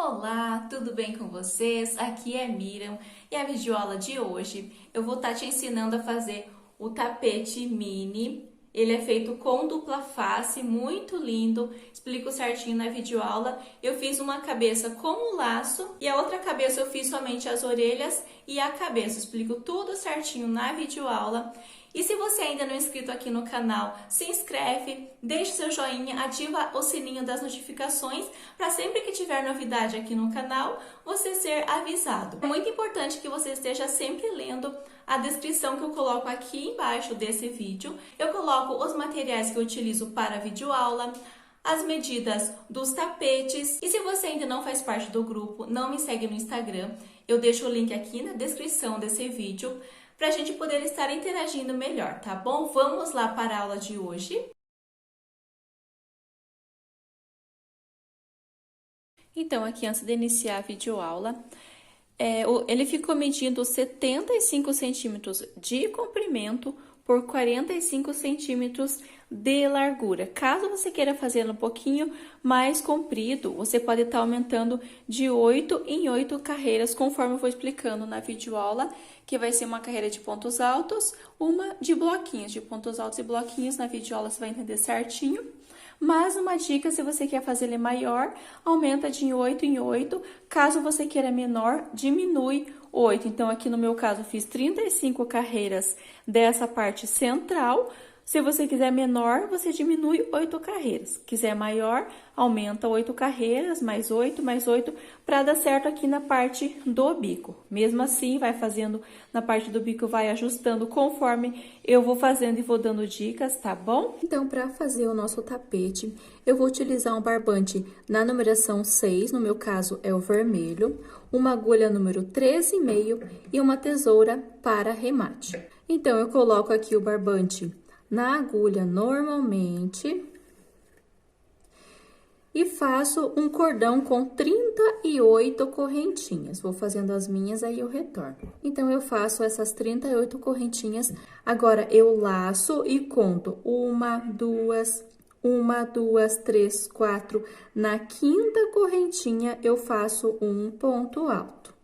Olá, tudo bem com vocês? Aqui é Miriam e a videoaula de hoje eu vou estar te ensinando a fazer o tapete mini. Ele é feito com dupla face, muito lindo. Explico certinho na videoaula. Eu fiz uma cabeça com o laço e a outra cabeça eu fiz somente as orelhas e a cabeça. Explico tudo certinho na videoaula. E se você ainda não é inscrito aqui no canal, se inscreve, deixe seu joinha, ativa o sininho das notificações para sempre que tiver novidade aqui no canal, você ser avisado. É muito importante que você esteja sempre lendo a descrição que eu coloco aqui embaixo desse vídeo. Eu coloco os materiais que eu utilizo para a videoaula, as medidas dos tapetes. E se você ainda não faz parte do grupo, não me segue no Instagram, eu deixo o link aqui na descrição desse vídeo para a gente poder estar interagindo melhor, tá bom? Vamos lá para a aula de hoje. Então, aqui antes de iniciar a videoaula, ele ficou medindo 75 centímetros de comprimento por 45 centímetros de largura. Caso você queira fazer um pouquinho mais comprido, você pode estar aumentando de 8 em 8 carreiras, conforme eu vou explicando na videoaula, que vai ser uma carreira de pontos altos, uma de bloquinhos, de pontos altos e bloquinhos. Na videoaula você vai entender certinho. Mas uma dica, se você quer fazer ele maior, aumenta de 8 em 8. Caso você queira menor, diminui 8. Então, aqui no meu caso, eu fiz 35 carreiras dessa parte central. Se você quiser menor, você diminui 8 carreiras. Quiser maior, aumenta 8 carreiras, mais 8, para dar certo aqui na parte do bico. Mesmo assim, vai fazendo na parte do bico, vai ajustando conforme eu vou fazendo e vou dando dicas, tá bom? Então, para fazer o nosso tapete, eu vou utilizar um barbante na numeração 6, no meu caso é o vermelho, uma agulha número 13,5 e uma tesoura para remate. Então, eu coloco aqui o barbante na agulha normalmente e faço um cordão com 38 correntinhas. Vou fazendo as minhas, aí eu retorno. Então, eu faço essas 38 correntinhas. Agora, eu laço e conto 1, 2, 3, 4. Na quinta correntinha, eu faço um ponto alto.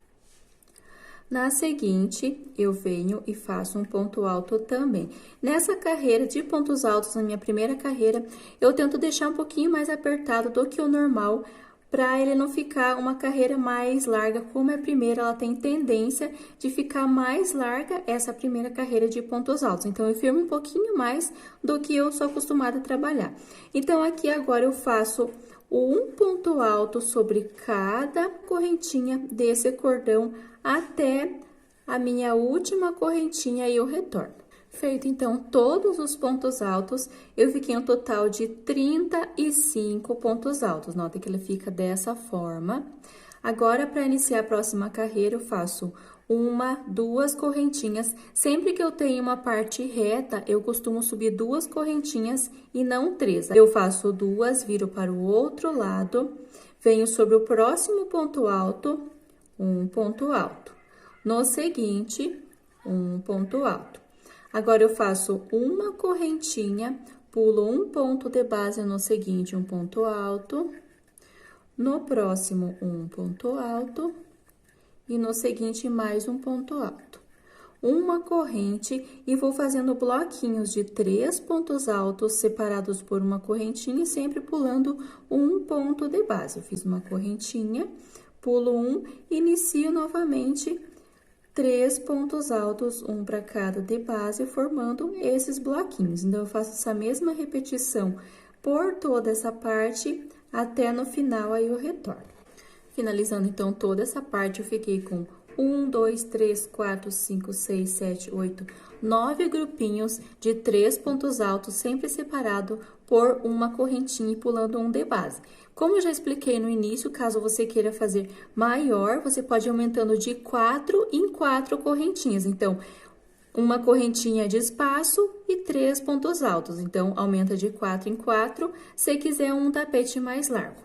Na seguinte, eu venho e faço um ponto alto também. Nessa carreira de pontos altos, na minha primeira carreira, eu tento deixar um pouquinho mais apertado do que o normal, para ele não ficar uma carreira mais larga. Como é a primeira, ela tem tendência de ficar mais larga essa primeira carreira de pontos altos. Então, eu firmo um pouquinho mais do que eu sou acostumada a trabalhar. Então, aqui agora eu faço um ponto alto sobre cada correntinha desse cordão até a minha última correntinha e eu retorno. Feito, então, todos os pontos altos, eu fiquei um total de 35 pontos altos. Nota que ele fica dessa forma. Agora, para iniciar a próxima carreira, eu faço 1, 2 correntinhas. Sempre que eu tenho uma parte reta, eu costumo subir 2 correntinhas e não 3. Eu faço 2, viro para o outro lado, venho sobre o próximo ponto alto, um ponto alto. No seguinte, um ponto alto. Agora, eu faço uma correntinha, pulo um ponto de base no seguinte, um ponto alto. No próximo, um ponto alto. E no seguinte, mais um ponto alto. Uma corrente e vou fazendo bloquinhos de 3 pontos altos separados por uma correntinha e sempre pulando um ponto de base. Eu fiz uma correntinha, pulo um, inicio novamente 3 pontos altos, um para cada de base, formando esses bloquinhos. Então, eu faço essa mesma repetição por toda essa parte, até no final, aí eu retorno. Finalizando, então, toda essa parte, eu fiquei com 1, 2, 3, 4, 5, 6, 7, 8, 9 grupinhos de 3 pontos altos, sempre separado por uma correntinha e pulando um de base. Como eu já expliquei no início, caso você queira fazer maior, você pode ir aumentando de 4 em 4 correntinhas. Então, uma correntinha de espaço e 3 pontos altos. Então, aumenta de 4 em 4, se quiser um tapete mais largo.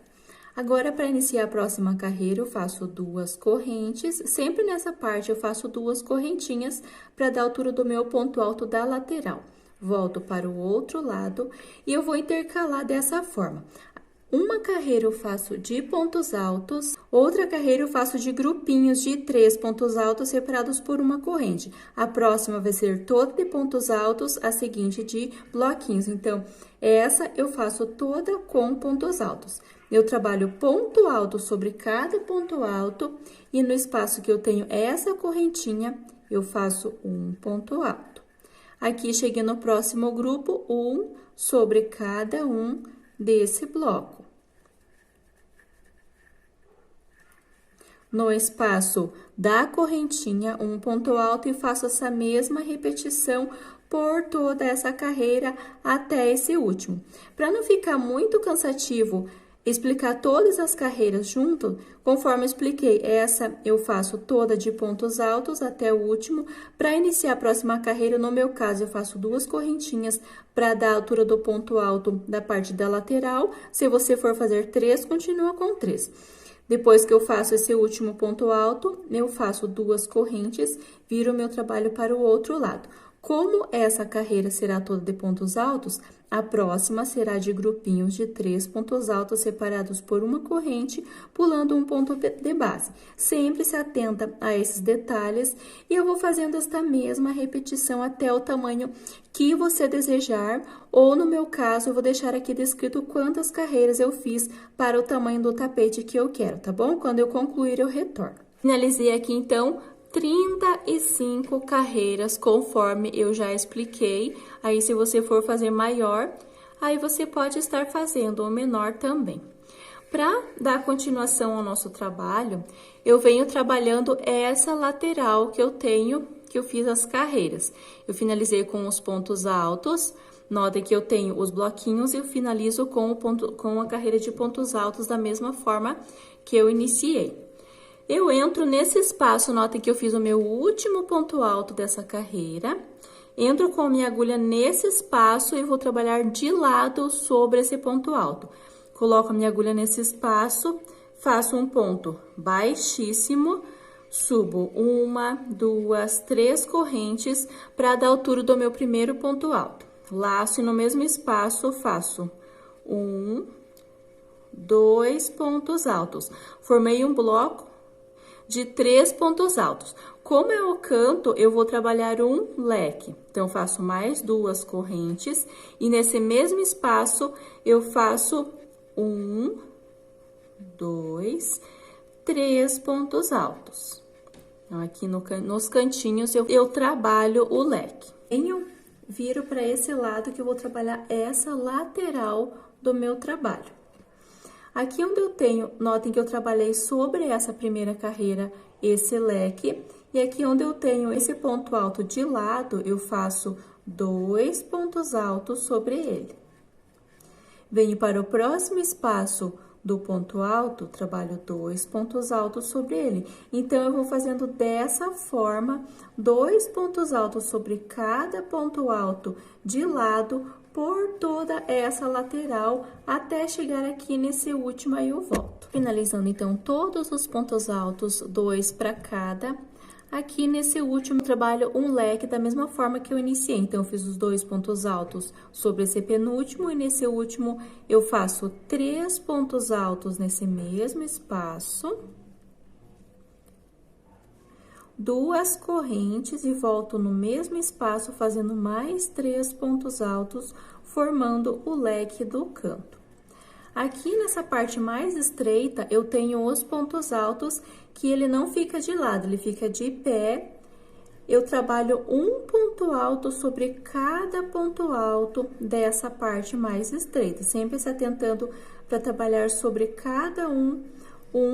Agora, para iniciar a próxima carreira, eu faço 2 correntes. Sempre nessa parte, eu faço 2 correntinhas para dar a altura do meu ponto alto da lateral. Volto para o outro lado e eu vou intercalar dessa forma. Uma carreira eu faço de pontos altos, outra carreira eu faço de grupinhos de 3 pontos altos separados por uma corrente. A próxima vai ser toda de pontos altos, a seguinte de bloquinhos. Então, essa eu faço toda com pontos altos. Eu trabalho ponto alto sobre cada ponto alto e no espaço que eu tenho essa correntinha, eu faço um ponto alto. Aqui, cheguei no próximo grupo, um sobre cada um desse bloco. No espaço da correntinha, um ponto alto e faço essa mesma repetição por toda essa carreira até esse último. Para não ficar muito cansativo explicar todas as carreiras junto, conforme eu expliquei, essa eu faço toda de pontos altos até o último. Para iniciar a próxima carreira, no meu caso, eu faço 2 correntinhas para dar a altura do ponto alto da parte da lateral. Se você for fazer 3, continua com 3. Depois que eu faço esse último ponto alto, eu faço 2 correntes, viro o meu trabalho para o outro lado. Como essa carreira será toda de pontos altos, a próxima será de grupinhos de 3 pontos altos separados por uma corrente, pulando um ponto de base. Sempre se atenta a esses detalhes e eu vou fazendo esta mesma repetição até o tamanho que você desejar, ou no meu caso, eu vou deixar aqui descrito quantas carreiras eu fiz para o tamanho do tapete que eu quero, tá bom? Quando eu concluir, eu retorno. Finalizei aqui, então, 35 carreiras, conforme eu já expliquei. Aí, se você for fazer maior, aí você pode estar fazendo o menor também. Para dar continuação ao nosso trabalho, eu venho trabalhando essa lateral que eu tenho, que eu fiz as carreiras. Eu finalizei com os pontos altos. Notem que eu tenho os bloquinhos e eu finalizo com a carreira de pontos altos da mesma forma que eu iniciei. Eu entro nesse espaço, notem que eu fiz o meu último ponto alto dessa carreira. Entro com a minha agulha nesse espaço e vou trabalhar de lado sobre esse ponto alto. Coloco a minha agulha nesse espaço, faço um ponto baixíssimo, subo 1, 2, 3 correntes para dar a altura do meu primeiro ponto alto. Laço e no mesmo espaço faço 1, 2 pontos altos. Formei um bloco de 3 pontos altos. Como é o canto, eu vou trabalhar um leque. Então, faço mais 2 correntes e nesse mesmo espaço eu faço 1, 2, 3 pontos altos. Então, aqui nos cantinhos eu trabalho o leque. Viro para esse lado que eu vou trabalhar essa lateral do meu trabalho. Aqui onde eu tenho, notem que eu trabalhei sobre essa primeira carreira esse leque, e aqui onde eu tenho esse ponto alto de lado, eu faço 2 pontos altos sobre ele. Venho para o próximo espaço do ponto alto, trabalho 2 pontos altos sobre ele. Então, eu vou fazendo dessa forma, 2 pontos altos sobre cada ponto alto de lado, por toda essa lateral, até chegar aqui nesse último, aí eu volto. Finalizando, então, todos os pontos altos, 2 para cada. Aqui, nesse último, trabalho um leque da mesma forma que eu iniciei. Então, eu fiz os 2 pontos altos sobre esse penúltimo, e nesse último, eu faço 3 pontos altos nesse mesmo espaço. 2 correntes e volto no mesmo espaço, fazendo mais 3 pontos altos, formando o leque do canto. Aqui nessa parte mais estreita, eu tenho os pontos altos que ele não fica de lado, ele fica de pé. Eu trabalho um ponto alto sobre cada ponto alto dessa parte mais estreita, sempre se atentando para trabalhar sobre cada um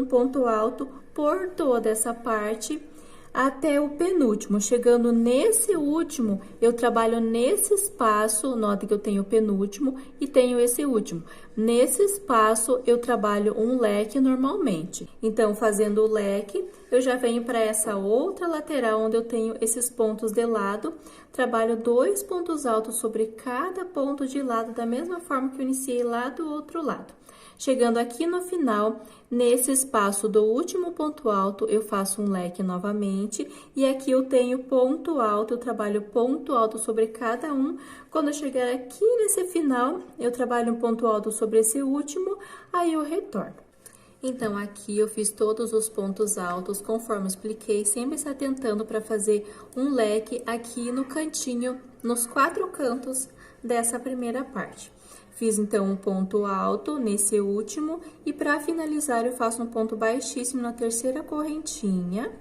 ponto alto por toda essa parte até o penúltimo. Chegando nesse último, eu trabalho nesse espaço, note que eu tenho o penúltimo e tenho esse último. Nesse espaço, eu trabalho um leque normalmente. Então, fazendo o leque, eu já venho para essa outra lateral, onde eu tenho esses pontos de lado, trabalho 2 pontos altos sobre cada ponto de lado, da mesma forma que eu iniciei lá do outro lado. Chegando aqui no final, nesse espaço do último ponto alto, eu faço um leque novamente. E aqui eu tenho ponto alto, eu trabalho ponto alto sobre cada um. Quando eu chegar aqui nesse final, eu trabalho um ponto alto sobre esse último, aí eu retorno. Então, aqui eu fiz todos os pontos altos, conforme eu expliquei, sempre se atentando para fazer um leque aqui no cantinho, nos 4 cantos dessa primeira parte. Fiz, então, um ponto alto nesse último e, para finalizar, eu faço um ponto baixíssimo na terceira correntinha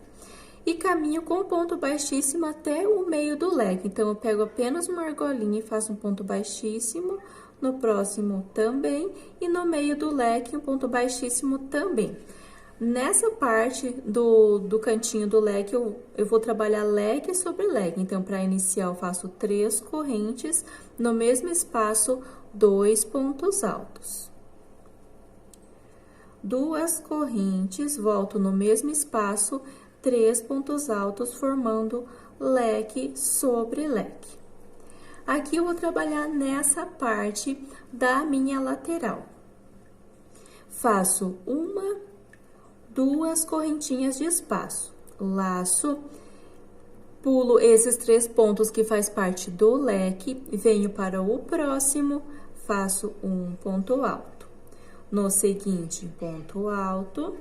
e caminho com o ponto baixíssimo até o meio do leque. Então, eu pego apenas uma argolinha e faço um ponto baixíssimo, no próximo também, e no meio do leque, um ponto baixíssimo também. Nessa parte do cantinho do leque, eu vou trabalhar leque sobre leque. Então, para iniciar, eu faço 3 correntes, no mesmo espaço, 2 pontos altos. 2 correntes, volto no mesmo espaço, 3 pontos altos, formando leque sobre leque. Aqui eu vou trabalhar nessa parte da minha lateral. Faço 1, 2 correntinhas de espaço, laço, pulo esses 3 pontos que faz parte do leque, venho para o próximo, faço um ponto alto. No seguinte, ponto alto.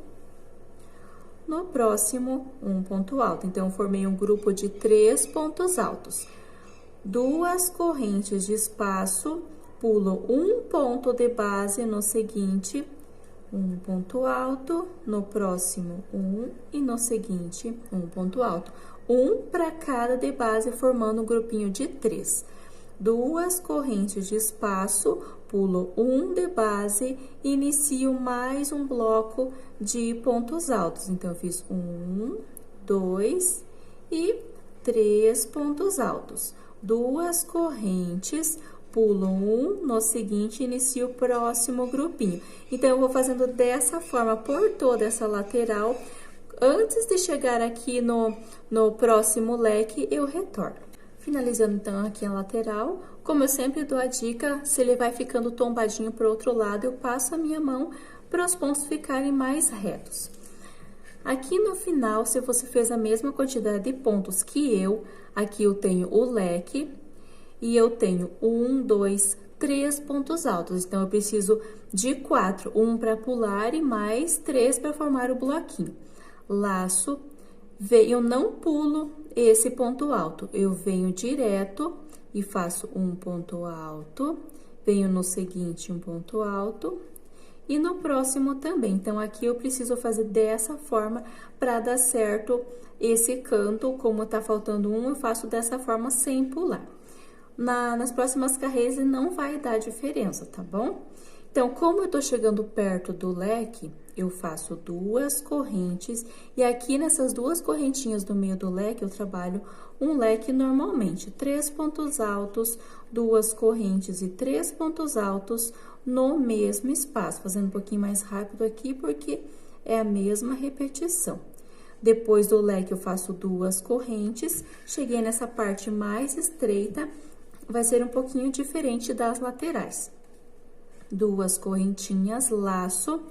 No próximo, um ponto alto. Então, eu formei um grupo de 3 pontos altos. 2 correntes de espaço, pulo um ponto de base no seguinte, um ponto alto, no próximo um e no seguinte um ponto alto. Um para cada de base, formando um grupinho de 3. 2 correntes de espaço, pulo um de base e inicio mais um bloco de pontos altos. Então, eu fiz 1, 2 e 3 pontos altos. 2 correntes, pulo um, no seguinte, inicio o próximo grupinho. Então, eu vou fazendo dessa forma por toda essa lateral. Antes de chegar aqui no próximo leque, eu retorno. Finalizando, então, aqui a lateral, como eu sempre dou a dica, se ele vai ficando tombadinho para o outro lado, eu passo a minha mão para os pontos ficarem mais retos. Aqui no final, se você fez a mesma quantidade de pontos que eu, aqui eu tenho o leque e eu tenho 1, 2, 3 pontos altos. Então, eu preciso de 4, 1 para pular e mais 3 para formar o bloquinho. Laço, eu não pulo esse ponto alto, eu venho direto e faço um ponto alto, venho no seguinte um ponto alto e no próximo também. Então, aqui eu preciso fazer dessa forma para dar certo esse canto. Como tá faltando um, eu faço dessa forma sem pular. Nas próximas carreiras não vai dar diferença, tá bom? Então, como eu tô chegando perto do leque, eu faço 2 correntes e aqui nessas 2 correntinhas do meio do leque, eu trabalho um leque normalmente. 3 pontos altos, 2 correntes e 3 pontos altos no mesmo espaço. Fazendo um pouquinho mais rápido aqui, porque é a mesma repetição. Depois do leque, eu faço 2 correntes. Cheguei nessa parte mais estreita, vai ser um pouquinho diferente das laterais. 2 correntinhas, laço.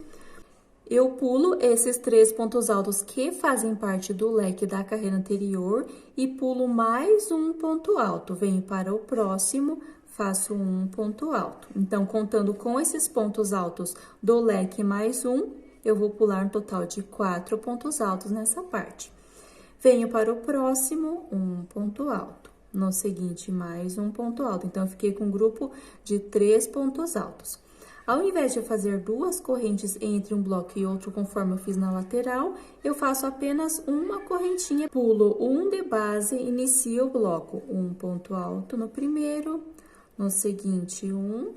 Eu pulo esses 3 pontos altos que fazem parte do leque da carreira anterior e pulo mais um ponto alto. Venho para o próximo, faço um ponto alto. Então, contando com esses pontos altos do leque mais um, eu vou pular um total de 4 pontos altos nessa parte. Venho para o próximo, um ponto alto. No seguinte, mais um ponto alto. Então, eu fiquei com um grupo de 3 pontos altos. Ao invés de fazer 2 correntes entre um bloco e outro, conforme eu fiz na lateral, eu faço apenas uma correntinha, pulo um de base, inicio o bloco. Um ponto alto no primeiro, no seguinte, um,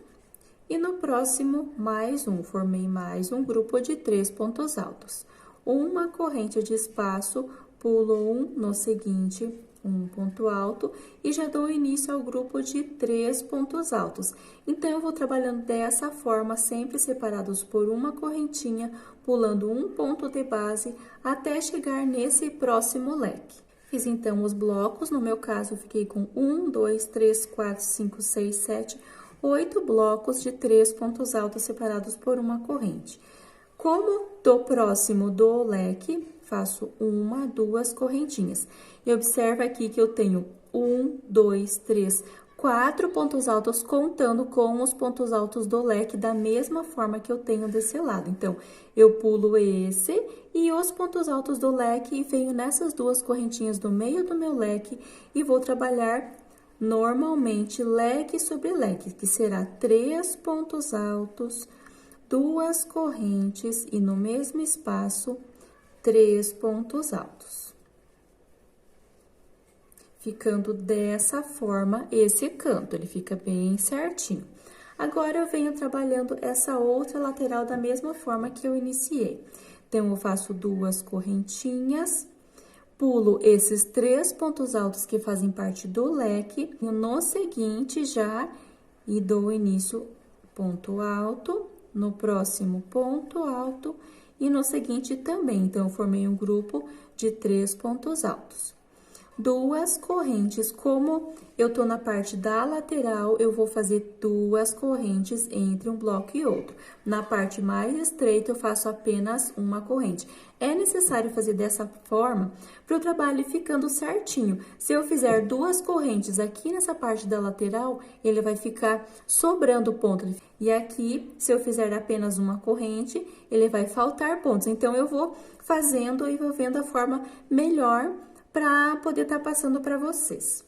e no próximo, mais um. Formei mais um grupo de 3 pontos altos. Uma corrente de espaço, pulo um, no seguinte, um ponto alto e já dou início ao grupo de 3 pontos altos. Então, eu vou trabalhando dessa forma, sempre separados por uma correntinha, pulando um ponto de base até chegar nesse próximo leque. Fiz, então, os blocos, no meu caso, eu fiquei com 1, 2, 3, 4, 5, 6, 7, 8 blocos de 3 pontos altos separados por uma corrente. Como tô próximo do leque, faço 1, 2 correntinhas. E observa aqui que eu tenho 1, 2, 3, 4 pontos altos, contando com os pontos altos do leque, da mesma forma que eu tenho desse lado. Então, eu pulo esse e os pontos altos do leque e venho nessas duas correntinhas do meio do meu leque e vou trabalhar normalmente leque sobre leque, que será 3 pontos altos, 2 correntes e no mesmo espaço, 3 pontos altos. Ficando dessa forma esse canto, ele fica bem certinho. Agora, eu venho trabalhando essa outra lateral da mesma forma que eu iniciei. Então, eu faço 2 correntinhas, pulo esses 3 pontos altos que fazem parte do leque, e no seguinte já, e dou início ponto alto, no próximo ponto alto, e no seguinte também. Então, eu formei um grupo de 3 pontos altos. 2 correntes, como eu tô na parte da lateral, eu vou fazer 2 correntes entre um bloco e outro. Na parte mais estreita, eu faço apenas uma corrente. É necessário fazer dessa forma para o trabalho ir ficando certinho. Se eu fizer 2 correntes aqui nessa parte da lateral, ele vai ficar sobrando ponto. E aqui, se eu fizer apenas uma corrente, ele vai faltar pontos. Então, eu vou fazendo e vou vendo a forma melhor para poder estar passando para vocês.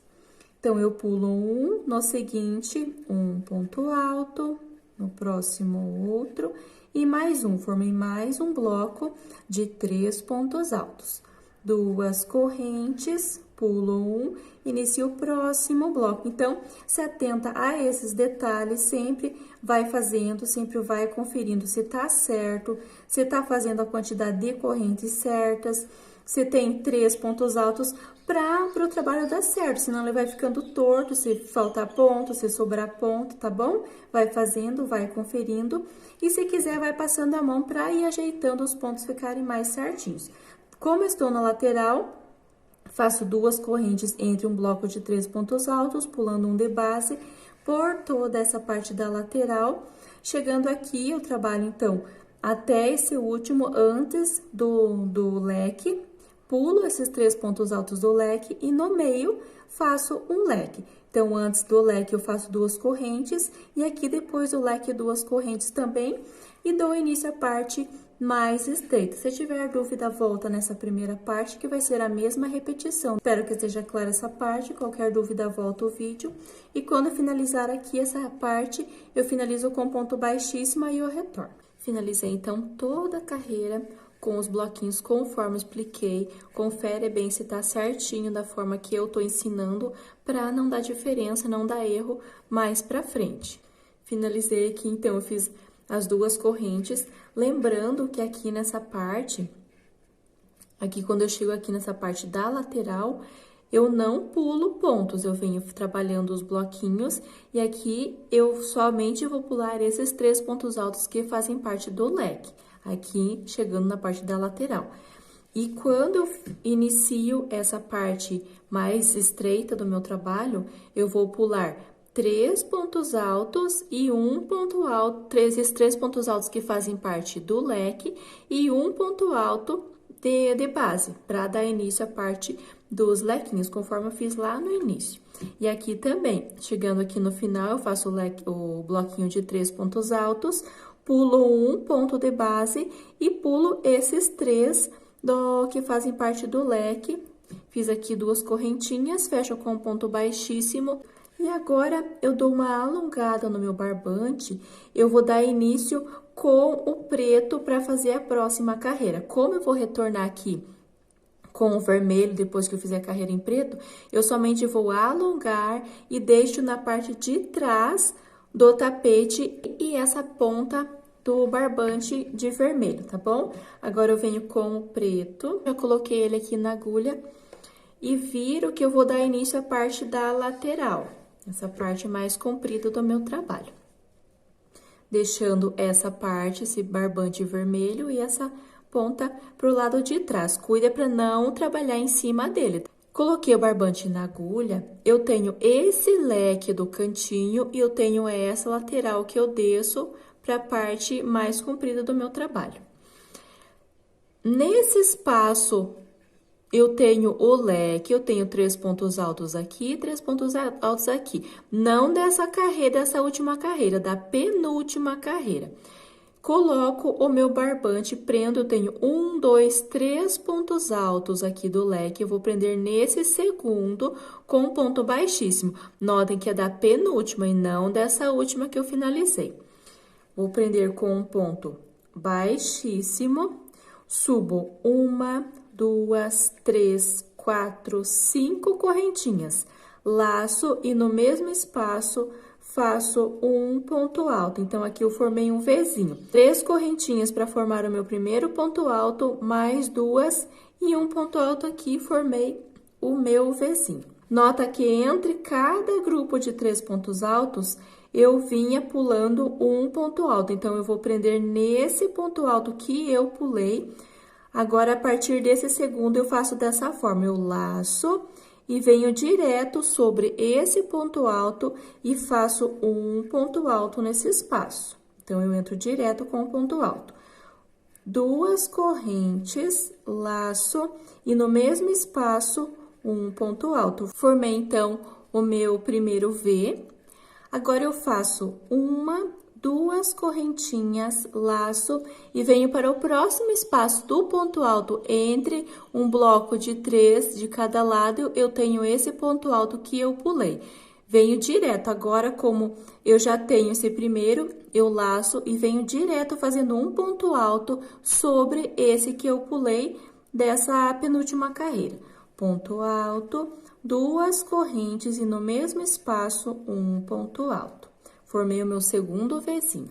Então, eu pulo um, no seguinte, um ponto alto, no próximo outro, e mais um, formei mais um bloco de 3 pontos altos. 2 correntes, pulo um, inicio o próximo bloco. Então, se atenta a esses detalhes, sempre vai fazendo, sempre vai conferindo se tá certo, se tá fazendo a quantidade de correntes certas, se tem 3 pontos altos para o trabalho dar certo, senão ele vai ficando torto, se faltar ponto, se sobrar ponto, tá bom? Vai fazendo, vai conferindo, e se quiser vai passando a mão para ir ajeitando os pontos ficarem mais certinhos. Como eu estou na lateral, faço 2 correntes entre um bloco de 3 pontos altos, pulando um de base por toda essa parte da lateral. Chegando aqui, eu trabalho, então, até esse último, antes do leque, pulo esses 3 pontos altos do leque e no meio faço um leque. Então, antes do leque eu faço 2 correntes e aqui depois do leque 2 correntes também e dou início à parte mais estreita. Se tiver dúvida, volta nessa primeira parte que vai ser a mesma repetição. Espero que esteja clara essa parte, qualquer dúvida volta o vídeo. E quando finalizar aqui essa parte, eu finalizo com ponto baixíssimo e eu retorno. Finalizei então toda a carreira com os bloquinhos conforme eu expliquei. Confere bem se tá certinho da forma que eu tô ensinando, para não dar diferença, não dar erro mais pra frente. Finalizei aqui, então, eu fiz as 2 correntes, lembrando que aqui nessa parte, aqui quando eu chego aqui nessa parte da lateral, eu não pulo pontos, eu venho trabalhando os bloquinhos, e aqui eu somente vou pular esses 3 pontos altos que fazem parte do leque. Aqui, chegando na parte da lateral. E quando eu inicio essa parte mais estreita do meu trabalho, eu vou pular 3 pontos altos e um ponto alto, esses 3 pontos altos que fazem parte do leque e um ponto alto de base, para dar início à parte dos lequinhos, conforme eu fiz lá no início. E aqui também, chegando aqui no final, eu faço o bloquinho de 3 pontos altos, pulo um ponto de base e pulo esses 3 que fazem parte do leque. Fiz aqui 2 correntinhas, fecho com um ponto baixíssimo. E agora, eu dou uma alongada no meu barbante, eu vou dar início com o preto para fazer a próxima carreira. Como eu vou retornar aqui com o vermelho, depois que eu fizer a carreira em preto, eu somente vou alongar e deixo na parte de trás do tapete e essa ponta do barbante de vermelho, tá bom? Agora, eu venho com o preto, já coloquei ele aqui na agulha e viro que eu vou dar início à parte da lateral, essa parte mais comprida do meu trabalho. Deixando essa parte, esse barbante vermelho e essa ponta pro lado de trás. Cuida para não trabalhar em cima dele. Coloquei o barbante na agulha, eu tenho esse leque do cantinho e eu tenho essa lateral que eu desço para a parte mais comprida do meu trabalho. Nesse espaço, eu tenho o leque, eu tenho 3 pontos altos aqui, 3 pontos altos aqui. Não dessa carreira, dessa última carreira, da penúltima carreira. Coloco o meu barbante, prendo, eu tenho 1, 2, 3 pontos altos aqui do leque. Eu vou prender nesse segundo com um ponto baixíssimo. Notem que é da penúltima e não dessa última que eu finalizei. Vou prender com um ponto baixíssimo. Subo 1, 2, 3, 4, 5 correntinhas. Laço e no mesmo espaço faço um ponto alto. Então, aqui eu formei um Vzinho. 3 correntinhas para formar o meu primeiro ponto alto, mais 2 e um ponto alto aqui, formei o meu Vzinho. Nota que entre cada grupo de 3 pontos altos, eu vinha pulando um ponto alto. Então, eu vou prender nesse ponto alto que eu pulei. Agora, a partir desse segundo, eu faço dessa forma. Eu laço e venho direto sobre esse ponto alto e faço um ponto alto nesse espaço. Então, eu entro direto com o ponto alto. 2 correntes, laço e no mesmo espaço, um ponto alto. Formei, então, o meu primeiro V. Agora, eu faço 1, 2 correntinhas, laço e venho para o próximo espaço do ponto alto. Entre um bloco de 3 de cada lado, eu tenho esse ponto alto que eu pulei. Venho direto, agora como eu já tenho esse primeiro, eu laço e venho direto fazendo um ponto alto sobre esse que eu pulei dessa penúltima carreira. Ponto alto, 2 correntes e no mesmo espaço, um ponto alto. Formei o meu segundo Vzinho.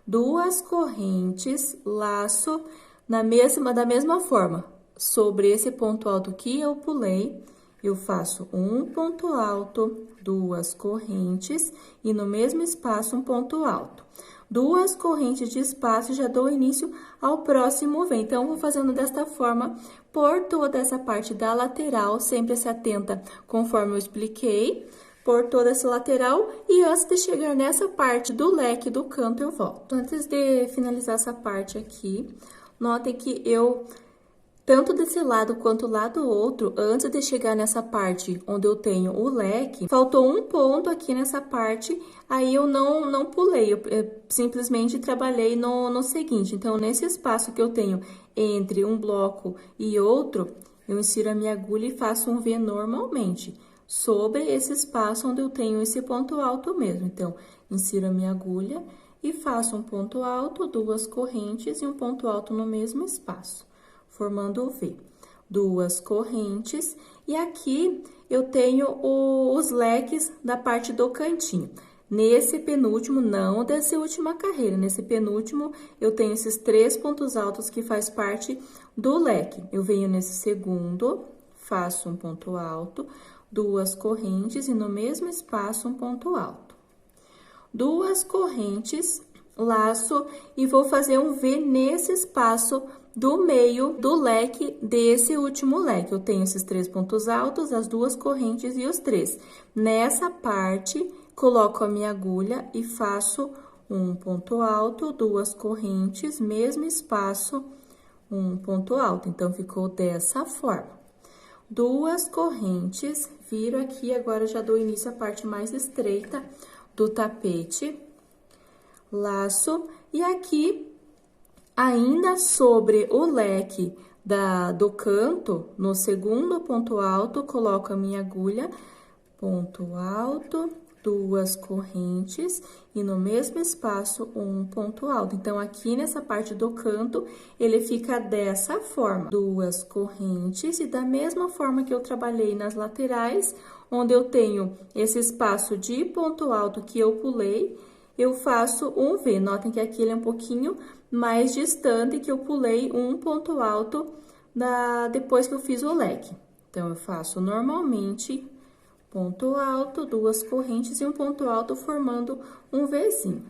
2 correntes, laço da mesma forma. Sobre esse ponto alto que eu pulei, eu faço um ponto alto, 2 correntes e no mesmo espaço um ponto alto. 2 correntes de espaço, já dou início ao próximo V. Então, vou fazendo desta forma por toda essa parte da lateral, sempre se atenta conforme eu expliquei, por toda essa lateral, e antes de chegar nessa parte do leque do canto, eu volto. Antes de finalizar essa parte aqui, notem que eu, tanto desse lado quanto do lado outro, antes de chegar nessa parte onde eu tenho o leque, faltou um ponto aqui nessa parte, aí eu não pulei, eu simplesmente trabalhei no seguinte. Então, nesse espaço que eu tenho entre um bloco e outro, eu insiro a minha agulha e faço um V normalmente, sobre esse espaço onde eu tenho esse ponto alto mesmo. Então, insiro a minha agulha e faço um ponto alto, 2 correntes e um ponto alto no mesmo espaço, formando o V. 2 correntes, e aqui eu tenho os leques da parte do cantinho. Nesse penúltimo, não dessa última carreira, nesse penúltimo, eu tenho esses 3 pontos altos que faz parte do leque. Eu venho nesse segundo, faço um ponto alto, 2 correntes e no mesmo espaço um ponto alto. 2 correntes, laço e vou fazer um V nesse espaço do meio do leque desse último leque. Eu tenho esses 3 pontos altos, as 2 correntes e os 3. Nessa parte, coloco a minha agulha e faço um ponto alto, 2 correntes, mesmo espaço, um ponto alto. Então, ficou dessa forma. 2 correntes, viro aqui, agora já dou início à parte mais estreita do tapete, laço, e aqui, ainda sobre o leque do canto, no segundo ponto alto, coloco a minha agulha, ponto alto, 2 correntes e no mesmo espaço um ponto alto. Então, aqui nessa parte do canto, ele fica dessa forma, 2 correntes, e da mesma forma que eu trabalhei nas laterais, onde eu tenho esse espaço de ponto alto que eu pulei, eu faço um V. Notem que aqui ele é um pouquinho mais distante, que eu pulei um ponto alto depois que eu fiz o leque. Então, eu faço normalmente ponto alto, 2 correntes e um ponto alto, formando um Vzinho.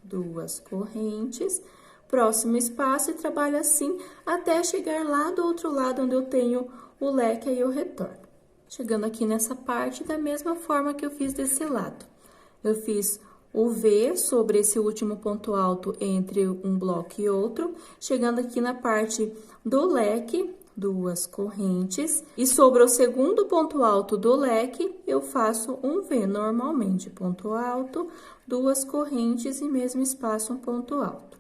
2 correntes, próximo espaço, e trabalho assim até chegar lá do outro lado, onde eu tenho o leque, aí eu retorno. chegando aqui nessa parte da mesma forma que eu fiz desse lado. Eu fiz o V sobre esse último ponto alto entre um bloco e outro, chegando aqui na parte do leque, 2 correntes, e sobre o segundo ponto alto do leque, eu faço um V normalmente, ponto alto, 2 correntes e mesmo espaço, um ponto alto.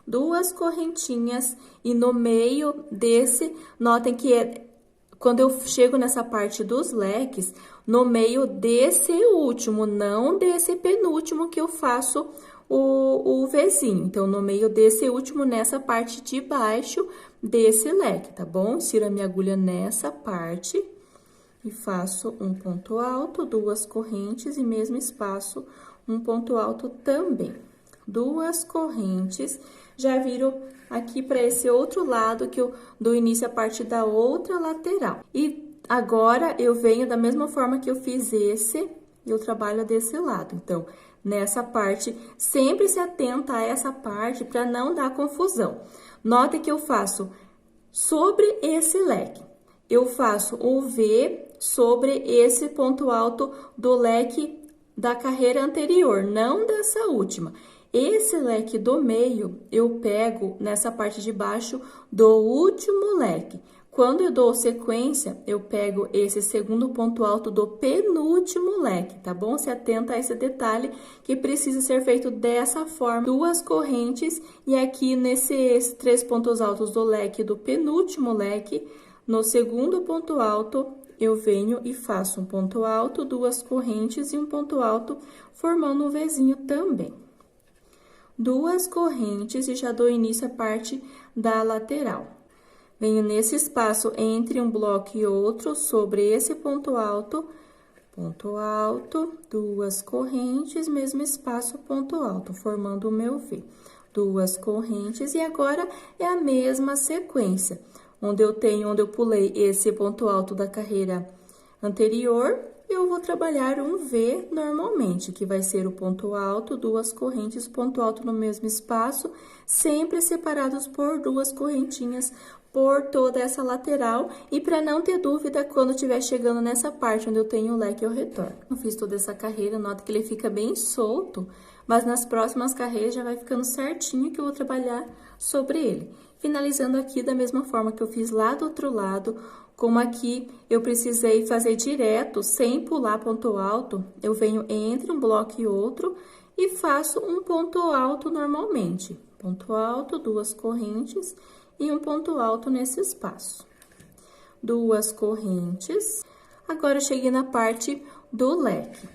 2 correntinhas e no meio desse, notem que quando eu chego nessa parte dos leques, no meio desse último, não desse penúltimo que eu faço o Vzinho. Então, no meio desse último, nessa parte de baixo desse leque, tá bom? Insiro a minha agulha nessa parte e faço um ponto alto, 2 correntes e mesmo espaço, um ponto alto também. 2 correntes, já viro aqui para esse outro lado que eu dou início a partir da outra lateral. E agora, eu venho da mesma forma que eu fiz esse, eu trabalho desse lado. Então, nessa parte, sempre se atenta a essa parte para não dar confusão. Note que eu faço sobre esse leque. Eu faço o V sobre esse ponto alto do leque da carreira anterior, não dessa última. Esse leque do meio, eu pego nessa parte de baixo do último leque. Quando eu dou sequência, eu pego esse segundo ponto alto do penúltimo leque, tá bom? Se atenta a esse detalhe que precisa ser feito dessa forma. 2 correntes e aqui nesses 3 pontos altos do leque do penúltimo leque, no segundo ponto alto, eu venho e faço um ponto alto, 2 correntes e um ponto alto, formando um Vzinho também. 2 correntes e já dou início à parte da lateral. Venho nesse espaço entre um bloco e outro, sobre esse ponto alto, 2 correntes, mesmo espaço, ponto alto, formando o meu V. 2 correntes e agora é a mesma sequência, onde eu pulei esse ponto alto da carreira anterior, eu vou trabalhar um V normalmente, que vai ser o ponto alto, 2 correntes, ponto alto no mesmo espaço, sempre separados por 2 correntinhas por toda essa lateral. E para não ter dúvida, quando estiver chegando nessa parte onde eu tenho o leque, eu retorno. Eu fiz toda essa carreira, nota que ele fica bem solto, mas nas próximas carreiras já vai ficando certinho que eu vou trabalhar sobre ele. Finalizando aqui da mesma forma que eu fiz lá do outro lado, como aqui eu precisei fazer direto, sem pular ponto alto, eu venho entre um bloco e outro e faço um ponto alto normalmente. Ponto alto, 2 correntes e um ponto alto nesse espaço. 2 correntes. Agora, eu cheguei na parte do leque.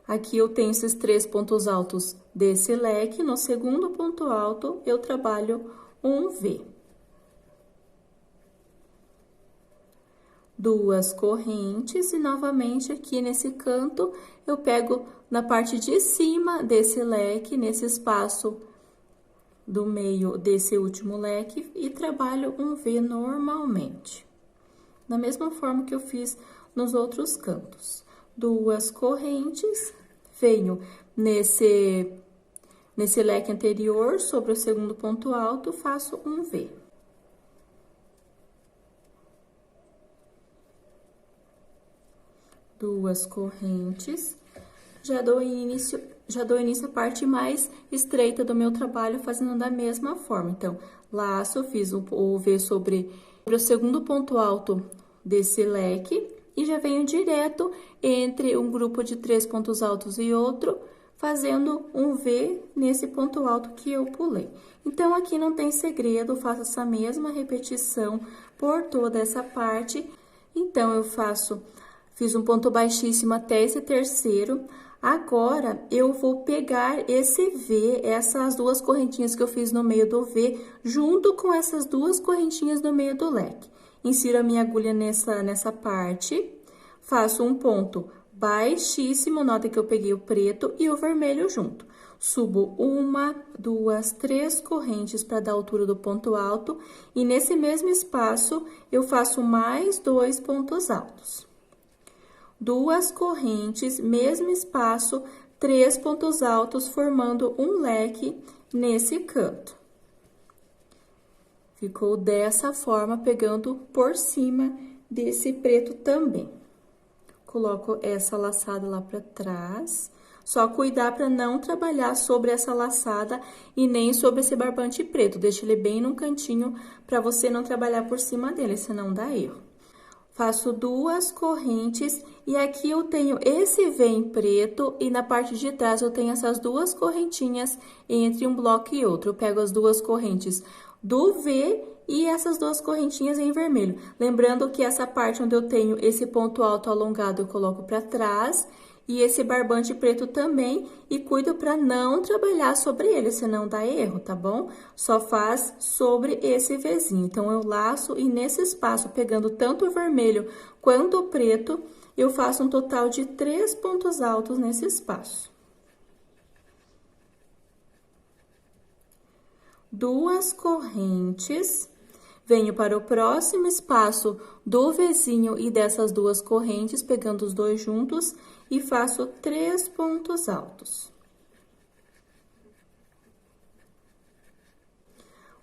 Aqui eu tenho esses 3 pontos altos desse leque, no segundo ponto alto eu trabalho um V. 2 correntes e novamente aqui nesse canto eu pego na parte de cima desse leque, nesse espaço do meio desse último leque e trabalho um V normalmente. Da mesma forma que eu fiz nos outros cantos. 2 correntes, venho nesse leque anterior, sobre o segundo ponto alto, faço um V. Duas correntes, já dou início à parte mais estreita do meu trabalho, fazendo da mesma forma. Então, laço, fiz o V sobre o segundo ponto alto desse leque e já venho direto entre um grupo de 3 pontos altos e outro, fazendo um V nesse ponto alto que eu pulei. Então, aqui não tem segredo, faço essa mesma repetição por toda essa parte. Então, eu fiz um ponto baixíssimo até esse terceiro. Agora, eu vou pegar esse V, essas 2 correntinhas que eu fiz no meio do V, junto com essas 2 correntinhas no meio do leque. Insiro a minha agulha nessa parte, faço um ponto baixíssimo, nota que eu peguei o preto e o vermelho junto. Subo 1, 2, 3 correntes para dar a altura do ponto alto e nesse mesmo espaço eu faço mais 2 pontos altos. 2 correntes, mesmo espaço, 3 pontos altos, formando um leque nesse canto. Ficou dessa forma, pegando por cima desse preto também. Coloco essa laçada lá pra trás. Só cuidar para não trabalhar sobre essa laçada e nem sobre esse barbante preto. Deixa ele bem no cantinho para você não trabalhar por cima dele, senão dá erro. Faço 2 correntes e aqui eu tenho esse V em preto e na parte de trás eu tenho essas 2 correntinhas entre um bloco e outro. Eu pego as 2 correntes do V e essas 2 correntinhas em vermelho. Lembrando que essa parte onde eu tenho esse ponto alto alongado eu coloco para trás e esse barbante preto também, e cuido para não trabalhar sobre ele, senão dá erro, tá bom? Só faz sobre esse Vzinho. Então, eu laço e nesse espaço, pegando tanto o vermelho quanto o preto, eu faço um total de 3 pontos altos nesse espaço. 2 correntes. Venho para o próximo espaço do Vzinho e dessas 2 correntes, pegando os dois juntos, e faço 3 pontos altos.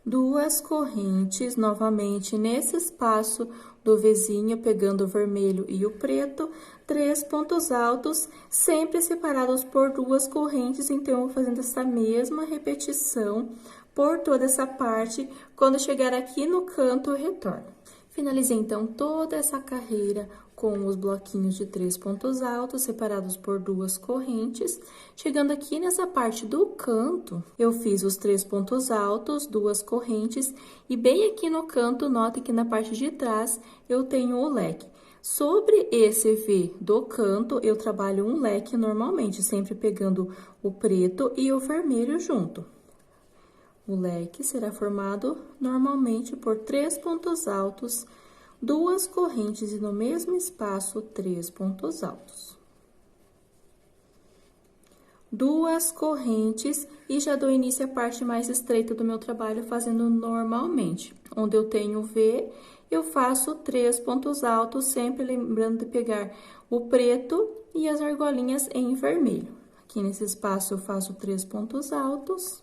2 correntes, novamente, nesse espaço do Vzinho, pegando o vermelho e o preto, 3 pontos altos, sempre separados por 2 correntes, então, eu vou fazendo essa mesma repetição por toda essa parte. Quando chegar aqui no canto, eu retorno. Finalizei, então, toda essa carreira com os bloquinhos de 3 pontos altos, separados por 2 correntes. Chegando aqui nessa parte do canto, eu fiz os 3 pontos altos, 2 correntes, e bem aqui no canto, notem que na parte de trás, eu tenho o leque. Sobre esse V do canto, eu trabalho um leque normalmente, sempre pegando o preto e o vermelho junto. O leque será formado normalmente por 3 pontos altos, 2 correntes e no mesmo espaço, 3 pontos altos. 2 correntes e já dou início à parte mais estreita do meu trabalho, fazendo normalmente. Onde eu tenho V, eu faço 3 pontos altos, sempre lembrando de pegar o preto e as argolinhas em vermelho. Aqui nesse espaço, eu faço 3 pontos altos.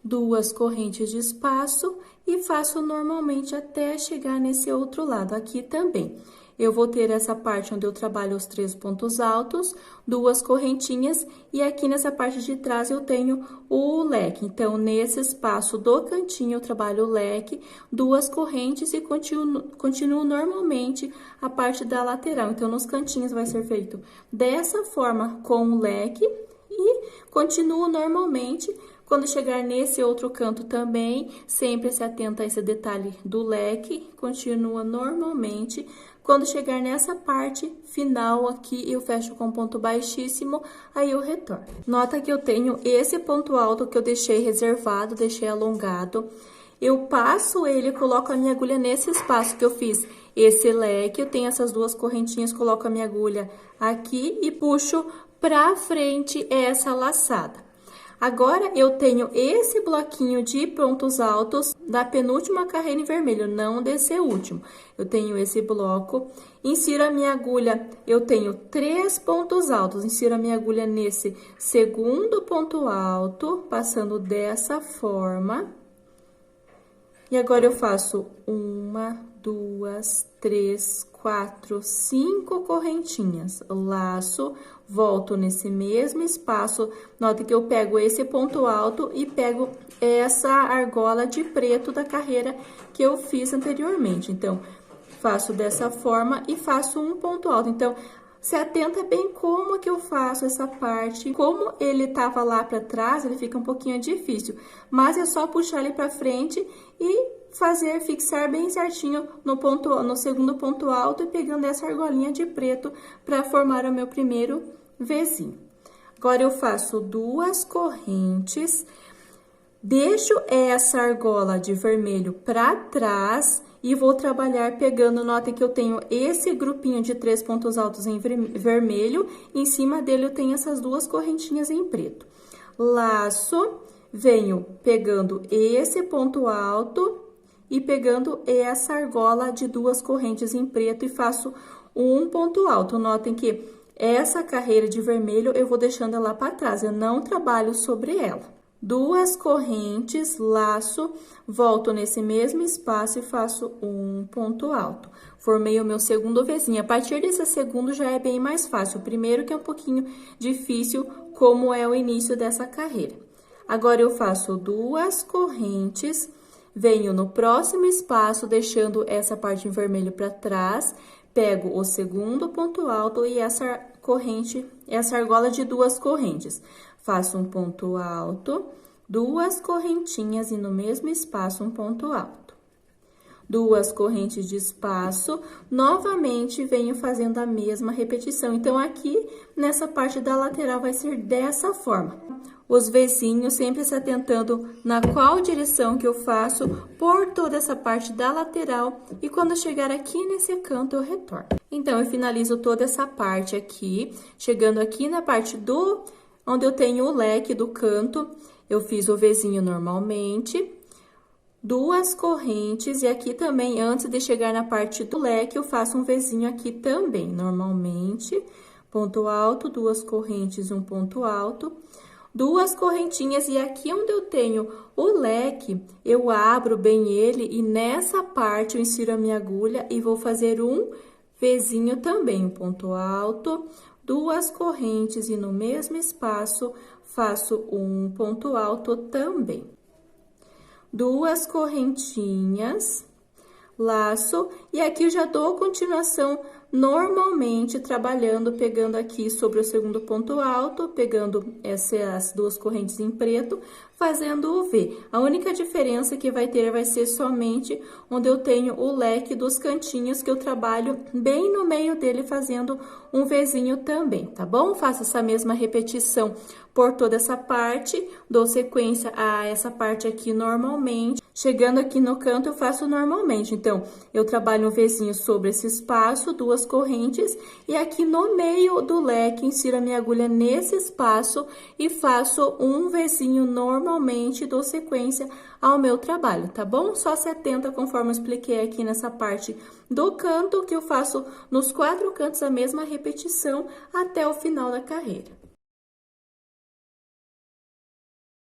2 correntes de espaço e faço normalmente até chegar nesse outro lado. Aqui também, eu vou ter essa parte onde eu trabalho os 3 pontos altos, 2 correntinhas, e aqui nessa parte de trás eu tenho o leque. Então, nesse espaço do cantinho, eu trabalho o leque, 2 correntes e continuo normalmente a parte da lateral. Então, nos cantinhos vai ser feito dessa forma com o leque e continuo normalmente. Quando chegar nesse outro canto também, sempre se atenta a esse detalhe do leque, continua normalmente. Quando chegar nessa parte final aqui, eu fecho com ponto baixíssimo, aí eu retorno. Nota que eu tenho esse ponto alto que eu deixei reservado, deixei alongado. Eu passo ele, coloco a minha agulha nesse espaço que eu fiz esse leque, eu tenho essas 2 correntinhas, coloco a minha agulha aqui e puxo pra frente essa laçada. Agora, eu tenho esse bloquinho de pontos altos da penúltima carreira em vermelho, não desse último. Eu tenho esse bloco, insiro a minha agulha, eu tenho 3 pontos altos, insiro a minha agulha nesse segundo ponto alto, passando dessa forma. E agora, eu faço 1, 2, 3, 4, 5 correntinhas, laço, volto nesse mesmo espaço, note que eu pego esse ponto alto e pego essa argola de preto da carreira que eu fiz anteriormente. Então, faço dessa forma e faço um ponto alto. Então, se atenta bem como que eu faço essa parte. Como ele tava lá pra trás, ele fica um pouquinho difícil, mas é só puxar ele pra frente e fazer, fixar bem certinho no segundo ponto alto e pegando essa argolinha de preto para formar o meu primeiro Vzinho. Agora, eu faço 2 correntes, deixo essa argola de vermelho para trás e vou trabalhar pegando, notem que eu tenho esse grupinho de 3 pontos altos em vermelho, em cima dele eu tenho essas 2 correntinhas em preto. Laço, venho pegando esse ponto alto e pegando essa argola de 2 correntes em preto e faço um ponto alto. Notem que essa carreira de vermelho eu vou deixando ela para trás, eu não trabalho sobre ela. duas correntes, laço, volto nesse mesmo espaço e faço um ponto alto. Formei o meu segundo Vzinho. A partir desse segundo já é bem mais fácil. O primeiro que é um pouquinho difícil, como é o início dessa carreira. Agora, eu faço duas correntes, venho no próximo espaço, deixando essa parte em vermelho para trás, pego o segundo ponto alto e essa corrente, essa argola de duas correntes. Faço um ponto alto, duas correntinhas e no mesmo espaço um ponto alto. Duas correntes de espaço, novamente venho fazendo a mesma repetição. Então, aqui, nessa parte da lateral, vai ser dessa forma. Os Vzinhos sempre se atentando na qual direção que eu faço por toda essa parte da lateral. E quando chegar aqui nesse canto, eu retorno. Então, eu finalizo toda essa parte aqui, chegando aqui na parte onde eu tenho o leque do canto, eu fiz o Vzinho normalmente, duas correntes, e aqui também, antes de chegar na parte do leque, eu faço um Vzinho aqui também, normalmente, ponto alto, duas correntes, um ponto alto, duas correntinhas, e aqui onde eu tenho o leque, eu abro bem ele, e nessa parte eu insiro a minha agulha e vou fazer um Vzinho também, um ponto alto, duas correntes e no mesmo espaço faço um ponto alto também. Duas correntinhas, laço, e aqui eu já dou continuação normalmente trabalhando, pegando aqui sobre o segundo ponto alto, pegando essas duas correntes em preto, fazendo o V. A única diferença que vai ter vai ser somente onde eu tenho o leque dos cantinhos, que eu trabalho bem no meio dele, fazendo um Vzinho também, tá bom? Faço essa mesma repetição por toda essa parte, dou sequência a essa parte aqui normalmente. Chegando aqui no canto, eu faço normalmente. Então, eu trabalho um Vzinho sobre esse espaço, duas correntes, e aqui no meio do leque, insiro a minha agulha nesse espaço e faço um Vzinho normalmente, dou sequência ao meu trabalho, tá bom? Só se atenta, conforme eu expliquei aqui nessa parte do canto, que eu faço nos 4 cantos a mesma repetição até o final da carreira.